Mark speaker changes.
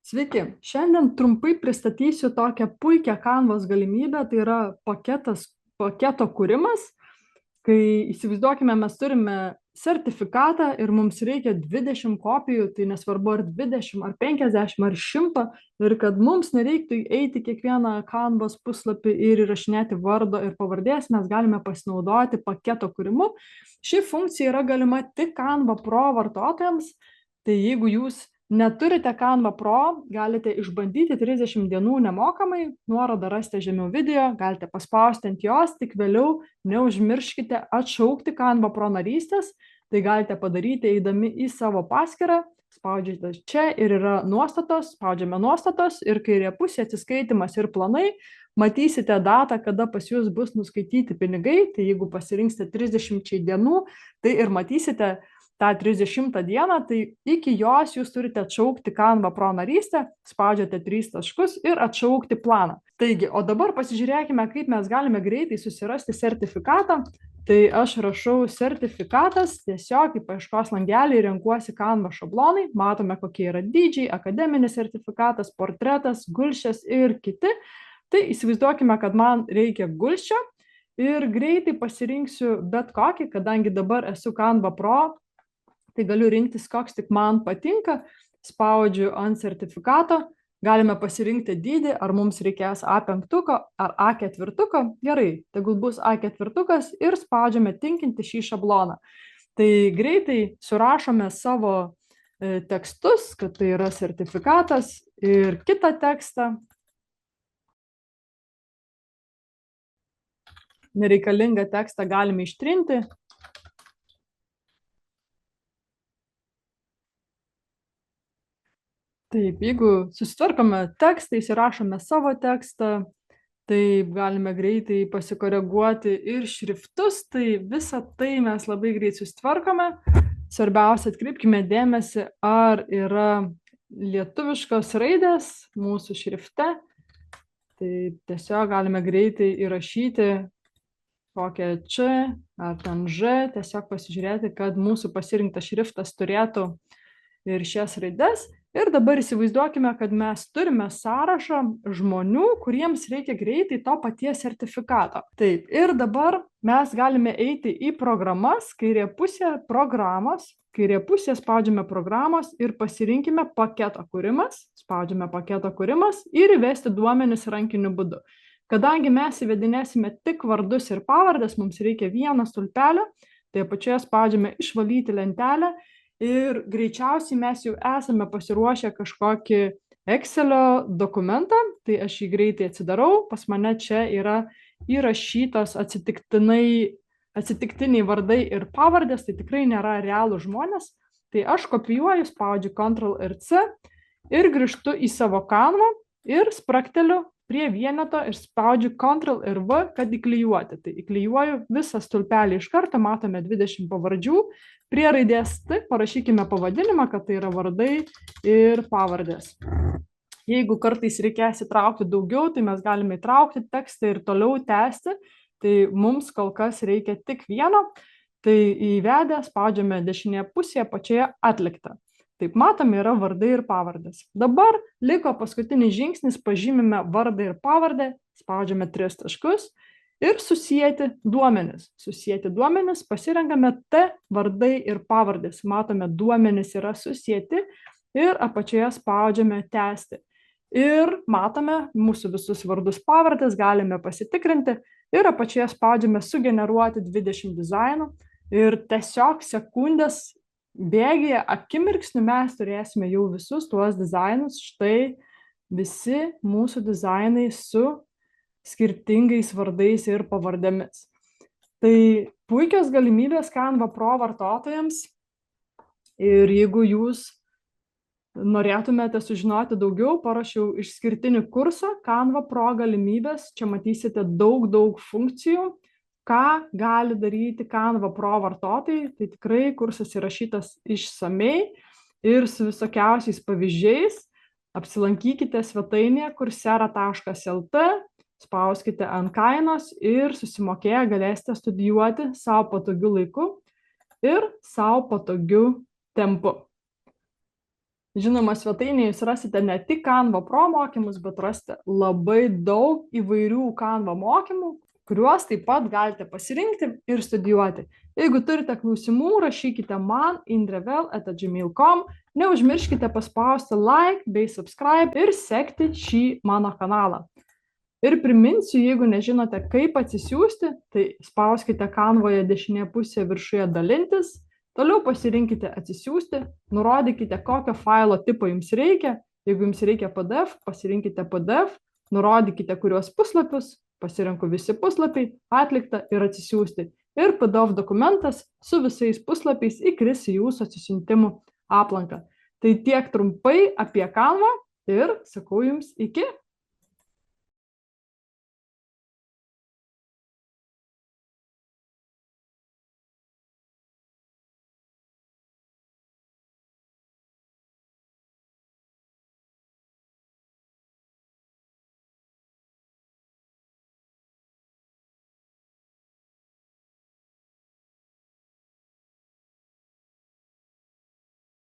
Speaker 1: Sveiki, šiandien trumpai pristatysiu tokią puikią Canvos galimybę, tai yra paketo kūrimas, kai įsivaizduokime, mes turime sertifikatą ir mums reikia 20 kopijų, tai nesvarbu ar 20, ar 50, ar 100, ir kad mums nereiktų eiti kiekvieną Canvos puslapį ir įrašinėti vardo ir pavardės, mes galime pasinaudoti paketo kūrimu. Ši funkcija yra galima tik Canva Pro vartotojams, tai jeigu jūs neturite Canva Pro, galite išbandyti 30 dienų nemokamai, nuorodą rasite žemiau video, galite paspausti ant jos, tik vėliau neužmirškite atšaukti Canva Pro narystės, tai galite padaryti eidami į savo paskyrą, spaudžiate čia ir yra nuostatos, spaudžiame nuostatos ir kairėje pusėje atsiskaitimas ir planai, matysite datą, kada pas jūs bus nuskaityti pinigai, tai jeigu pasirinksite 30 dienų, tai ir matysite tą 30 dieną, tai iki jos jūs turite atšaukti Canva Pro narystę, spaudžiate 3 taškus ir atšaukti planą. Taigi, o dabar pasižiūrėkime, kaip mes galime greitai susirasti sertifikatą. Tai aš rašau sertifikatas, tiesiog į paieškos langelį renkuosi Canva šablonai, matome, kokie yra dydžiai, akademinis sertifikatas, portretas, gulsčias ir kiti. Tai įsivaizduokime, kad man reikia gulsčio ir greitai pasirinksiu bet kokį, kadangi dabar esu Canva Pro, tai galiu rinktis, koks tik man patinka, spaudžiu ant sertifikato, galime pasirinkti dydį, ar mums reikės A5 ar A4, gerai, tegul bus A4 ir spaudžiame tinkinti šį šabloną. Tai greitai surašome savo tekstus, kad tai yra sertifikatas ir kitą tekstą. Nereikalingą tekstą galime ištrinti. Taip, jeigu susitvarkome tekstą, įsirašome savo tekstą, tai galime greitai pasikoreguoti ir šriftus, tai visą tai mes labai greit susitvarkome. Svarbiausia, atkreipkime dėmesį, ar yra lietuviškos raidės mūsų šrifte. Tai tiesiog galime greitai įrašyti kokią Č ar ten Ž, tiesiog pasižiūrėti, kad mūsų pasirinktas šriftas turėtų ir šias raides. Ir dabar įsivaizduokime, kad mes turime sąrašą žmonių, kuriems reikia greitai to paties sertifikato. Taip, ir dabar mes galime eiti į programas, kairė pusė programos, kairė pusė spaudžiame programos ir pasirinkime paketo kūrimas, spaudžiame paketo kūrimas ir įvesti duomenis rankiniu būdu. Kadangi mes įvedinėsime tik vardus ir pavardės, mums reikia vieną stulpelį, tai apačioje spaudžiame išvalyti lentelę. Ir greičiausiai mes jau esame pasiruošę kažkokį Excelio dokumentą, tai aš jį greitai atsidarau, pas mane čia yra įrašytos atsitiktiniai vardai ir pavardės, tai tikrai nėra realų žmonės, tai aš kopijuoju, spaudžiu Ctrl ir C ir grįžtu į savo Canvą ir sprakteliu prie vieneto ir spaudžiu Ctrl ir V, kad įklijuoti. Tai įklijuoju visą stulpelį iš karto, matome 20 pavardžių. Prie raidės T parašykime pavadinimą, kad tai yra vardai ir pavardės. Jeigu kartais reikės įtraukti daugiau, tai mes galime įtraukti tekstą ir toliau tęsti. Tai mums kol kas reikia tik vieno. Tai įvedę spaudžiame dešinėje pusėje pačioje atliktą. Taip, matome, yra vardai ir pavardės. Dabar liko paskutinis žingsnis, pažymime vardą ir pavardę, spaudžiame 3 taškus ir susijęti duomenis. Susijęti duomenis, pasirenkame T vardai ir pavardės. Matome, duomenis yra susijęti ir apačioje spaudžiame tęsti. Ir matome mūsų visus vardus pavardės, galime pasitikrinti ir apačioje spaudžiame sugeneruoti 20 dizainų ir tiesiog sekundės bėgyje akimirksniu mes turėsime jau visus tuos dizainus. Štai visi mūsų dizainai su skirtingais vardais ir pavardėmis. Tai puikios galimybės Canva Pro vartotojams. Ir jeigu jūs norėtumėte sužinoti daugiau, parašiau išskirtinį kursą Canva Pro galimybės. Čia matysite daug funkcijų, ką gali daryti Canva Pro vartotojai. Tai tikrai kursas įrašytas išsamei ir su visokiausiais pavyzdžiais. Apsilankykite svetainėje coursera.lt, spauskite ant kainos ir susimokėję galėsite studijuoti savo patogiu laiku ir savo patogiu tempu. Žinoma, svetainėje jūs rasite ne tik Canva Pro mokymus, bet rasite labai daug įvairių Canva mokymų, kuriuos taip pat galite pasirinkti ir studijuoti. Jeigu turite klausimų, rašykite man indrevel@gmail.com. Neužmirškite paspausti like bei subscribe ir sekti šį mano kanalą. Ir priminsiu, jeigu nežinote, kaip atsisiųsti, tai spauskite Canvoje dešinėje pusėje viršuje dalintis, toliau pasirinkite atsisiųsti, nurodykite, kokio failo tipo jums reikia. Jeigu jums reikia PDF, pasirinkite PDF, nurodykite, kuriuos puslapius, pasirinku visi puslapiai, atlikta ir atsisiųsti. Ir PDF dokumentas su visais puslapiais įkris į jūsų atsisiuntimų aplanką. Tai tiek trumpai apie Canva ir sakau jums iki.